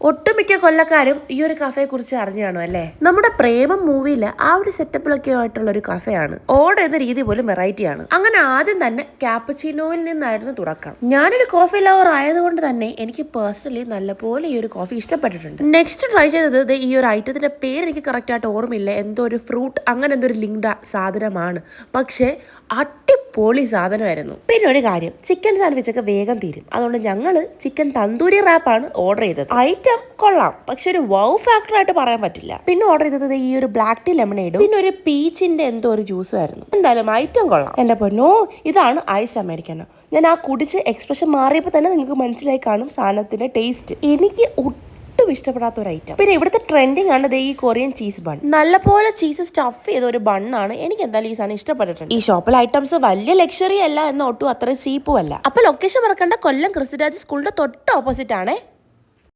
ഒട്ടുമിക്ക കൊല്ലക്കാരും ഈ ഒരു കഫയെ കുറിച്ച് അറിഞ്ഞു കാണും അല്ലേ. നമ്മുടെ പ്രേമം മൂവിയില് ആ ഒരു സെറ്റപ്പിലൊക്കെ ആയിട്ടുള്ള ഒരു കഫയാണ്. ഓർഡർ ചെയ്യുന്ന രീതി പോലും വെറൈറ്റി ആണ്. അങ്ങനെ ആദ്യം തന്നെ ക്യാപ്പച്ചിനോയിൽ നിന്നായിരുന്നു തുടക്കം. ഞാനൊരു കോഫി ലവർ ആയതുകൊണ്ട് തന്നെ എനിക്ക് പേഴ്സണലി നല്ലപോലെ ഈ ഒരു കോഫി ഇഷ്ടപ്പെട്ടിട്ടുണ്ട്. നെക്സ്റ്റ് ട്രൈ ചെയ്തത് ഈ ഒരു ഐറ്റത്തിന്റെ പേര് എനിക്ക് കറക്റ്റ് ആയിട്ട് ഓർമ്മയില്ല. എന്തോ ഒരു ഫ്രൂട്ട് അങ്ങനെ എന്തോ ഒരു ലിങ്ക്ഡ് സാധനമാണ്. പക്ഷേ അടിപൊളി സാധനമായിരുന്നു. പിന്നെ ഒരു കാര്യം, ചിക്കൻ സാൻഡ്വിച്ച് ഒക്കെ വേഗം തീരും. അതുകൊണ്ട് ഞങ്ങൾ ചിക്കൻ തന്തൂരി റാപ്പാണ് ഓർഡർ ചെയ്തത്. ഐറ്റം കൊള്ളാം, പക്ഷെ ഒരു വൗ ഫാക്ടർ ആയിട്ട് പറയാൻ പറ്റില്ല. പിന്നെ ഓർഡർ ചെയ്തത് ഈ ഒരു ബ്ലാക്ക് ടീ ലെമണേഡും പിന്നെ ഒരു പീച്ചിന്റെ എന്തോ ഒരു ജ്യൂസും ആയിരുന്നു. എന്തായാലും ഐറ്റം കൊള്ളാം. എന്റെ പൊന്നോ, ഇതാണ് ഐസ് അമേരിക്കനോ. ഞാൻ ആ കുടിച്ച് എക്സ്പ്രഷൻ മാറിയപ്പോൾ തന്നെ നിങ്ങൾക്ക് മനസ്സിലായി കാണും സാധനത്തിന്റെ ടേസ്റ്റ്. എനിക്ക് ഒട്ടും ഇഷ്ടപ്പെടാത്ത ഒരു ഐറ്റം. പിന്നെ ഇവിടുത്തെ ട്രെൻഡിങ് ആണ് ഈ കൊറിയൻ ചീസ് ബൺ. നല്ലപോലെ ചീസ് സ്റ്റഫ് ചെയ്ത ഒരു ബണ്ണാണ്. എനിക്ക് എന്തായാലും ഈ സാധനം ഇഷ്ടപ്പെട്ടിട്ടുണ്ട്. ഈ ഷോപ്പിലെ ഐറ്റംസ് വലിയ ലക്ഷറി അല്ല, എന്ന ഒട്ടും അത്രയും ചീപ്പും അല്ല. അപ്പൊ ലൊക്കേഷൻ മറക്കണ്ട, കൊല്ലം ക്രിസ്തുരാജ് സ്കൂളിന്റെ തൊട്ട് ഓപ്പോസിറ്റ് ആണ്.